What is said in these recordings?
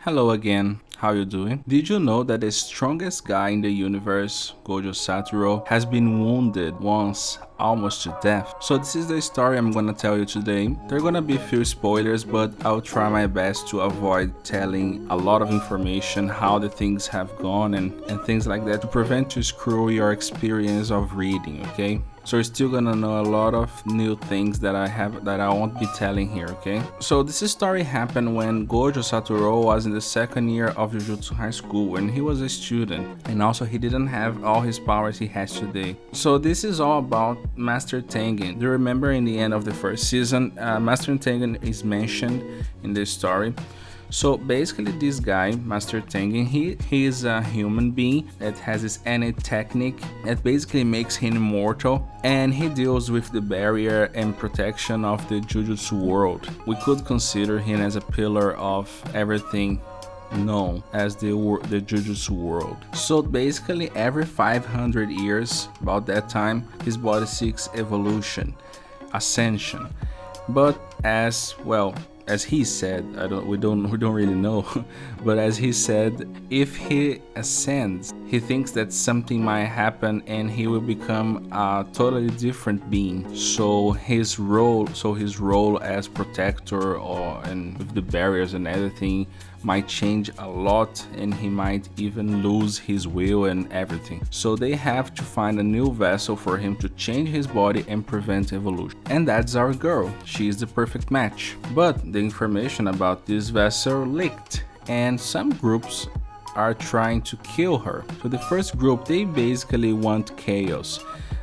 Hello again, how you doing? Did you know that the strongest guy in the universe, Gojo Satoru, has been wounded once, almost to death? So this is the story I'm gonna tell you today. There are gonna be a few spoilers, but I'll try my best to avoid telling a lot of information, how the things have gone and things like that, to prevent you screw your experience of reading, okay? So you're still gonna know a lot of new things that I won't be telling here, okay? So this story happened when Gojo Satoru was in the second year of Jujutsu high school when he was a student, and also he didn't have all his powers he has today. So this is all about Master Tengen. Do you remember in the end of the first season, Master Tengen is mentioned in this story? So basically this guy, Master Tengen, he is a human being that has this innate technique that basically makes him immortal, and he deals with the barrier and protection of the Jujutsu world. We could consider him as a pillar of everything known as the Jujutsu world. So basically every 500 years, about that time, his body seeks evolution, ascension. But as he said, we don't really know, but as he said, if he ascends, he thinks that something might happen and he will become a totally different being. So his role as protector and with the barriers and everything might change a lot, and he might even lose his will and everything. So they have to find a new vessel for him to change his body and prevent evolution. And that's our girl. She is the perfect match. But the information about this vessel leaked, and some groups are trying to kill her. So the first group, they basically want chaos.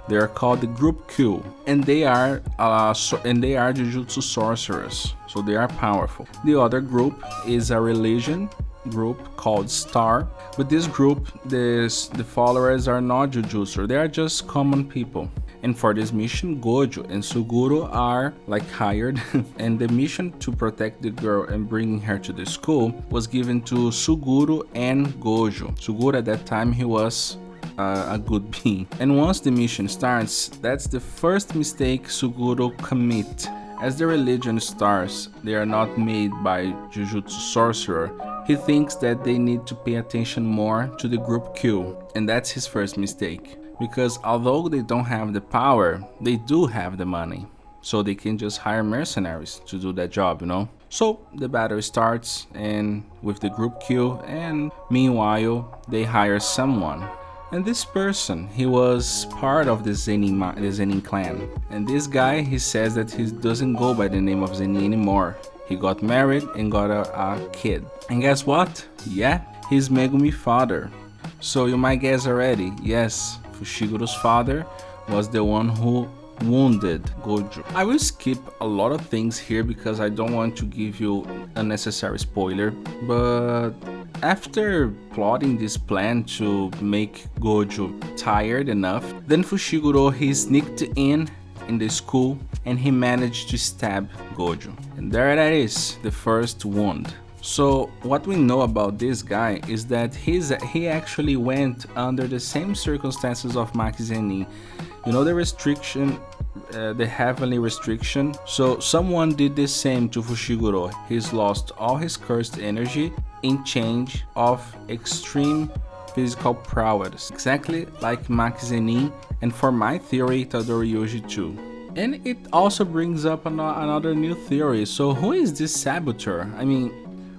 They are called the Group Q, and they are Jujutsu sorcerers, so they are powerful. The other group is a religion group called Star, but this group, the followers are not Jujutsu, they are just common people. And for this mission, Gojo and Suguro are hired, and the mission to protect the girl and bringing her to the school was given to Suguro and Gojo. Suguro at that time, he was a good being. And once the mission starts, that's the first mistake Suguro commit. As the religion stars, they are not made by Jujutsu sorcerer. He thinks that they need to pay attention more to the Group Q, and that's his first mistake. Because although they don't have the power, they do have the money. So they can just hire mercenaries to do that job, you know? So the battle starts and with the Group Q, and meanwhile they hire someone. And this person, he was part of the Zenin clan. And this guy, he says that he doesn't go by the name of Zenin anymore. He got married and got a kid. And guess what? Yeah, he's Megumi's father. So you might guess already, yes, Fushiguro's father was the one who wounded Gojo. I will skip a lot of things here because I don't want to give you unnecessary spoiler, but after plotting this plan to make Gojo tired enough, then Fushiguro, he sneaked in the school and he managed to stab Gojo. And there that is, the first wound. So what we know about this guy is that he actually went under the same circumstances of Maki Zenin. You know, the restriction, the heavenly restriction. So someone did the same to Fushiguro. He's lost all his cursed energy in change of extreme physical prowess, exactly like Maki Zenin, and for my theory, Tadori too. And it also brings up another new theory. So who is this saboteur? I mean,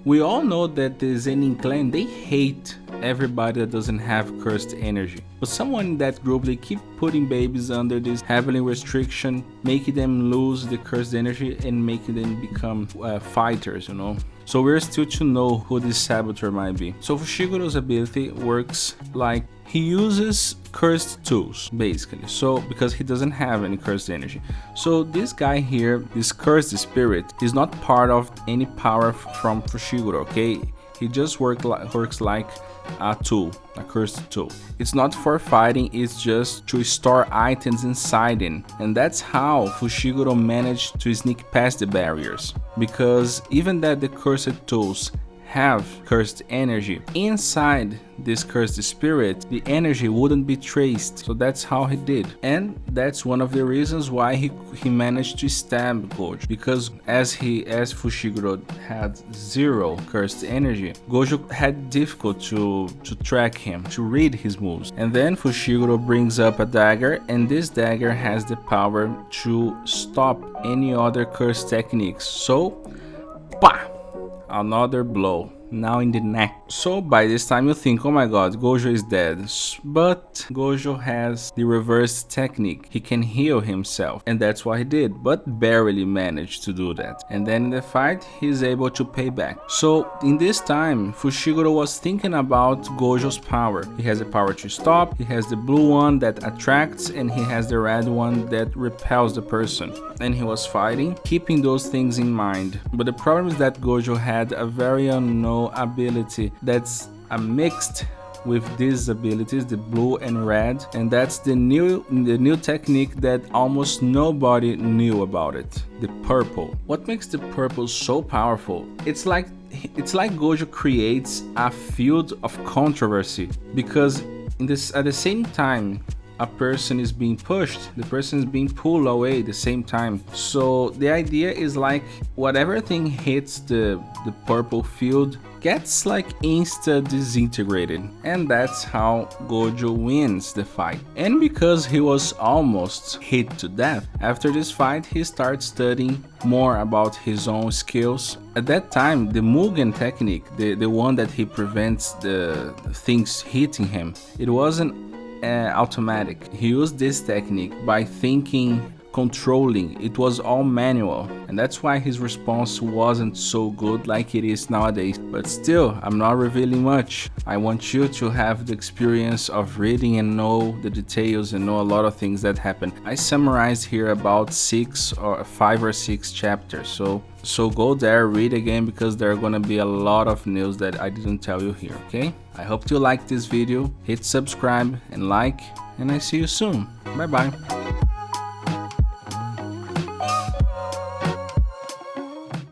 we all know that the Zenin clan, they hate everybody that doesn't have cursed energy. But someone in that group, they keep putting babies under this heavenly restriction, making them lose the cursed energy and making them become fighters, you know. So we're still to know who this saboteur might be. So Fushiguro's ability works like he uses cursed tools, basically. So because he doesn't have any cursed energy. So this guy here, this cursed spirit, is not part of any power from Fushiguro, okay? He just works like a tool, a cursed tool. It's not for fighting, it's just to store items inside it. And that's how Fushiguro managed to sneak past the barriers. Because even that the cursed tools have cursed energy. Inside this cursed spirit, the energy wouldn't be traced. So that's how he did. And that's one of the reasons why he managed to stab Gojo. Because as Fushiguro had 0 cursed energy, Gojo had difficult to track him, to read his moves. And then Fushiguro brings up a dagger, and this dagger has the power to stop any other curse techniques. So, pa! Another blow. Now in the neck. So by this time you think, oh my god, Gojo is dead. But Gojo has the reverse technique. He can heal himself, and that's what he did, but barely managed to do that. And then in the fight, he's able to pay back. So in this time, Fushiguro was thinking about Gojo's power. He has the power to stop, he has the blue one that attracts, and he has the red one that repels the person. And he was fighting, keeping those things in mind. But the problem is that Gojo had a very unknown ability that's mixed with these abilities, the blue and red, and that's the new technique that almost nobody knew about it, the purple. What makes the purple so powerful? It's like Gojo creates a field of controversy, because at the same time a person is being pushed, the person is being pulled away at the same time. So the idea is like whatever thing hits the purple field gets like insta disintegrated, and that's how Gojo wins the fight. And because he was almost hit to death, after this fight he starts studying more about his own skills. At that time, the Mugen technique, the one that he prevents the things hitting him, it wasn't automatic. He used this technique by thinking, controlling. It was all manual, and that's why his response wasn't so good like it is nowadays. But still, I'm not revealing much. I want you to have the experience of reading and know the details and know a lot of things that happen. I summarized here about 5 or 6 chapters, so go there, read again, because there are gonna be a lot of news that I didn't tell you here, okay? I hope you liked this video. Hit subscribe and like, and I see you soon. Bye bye.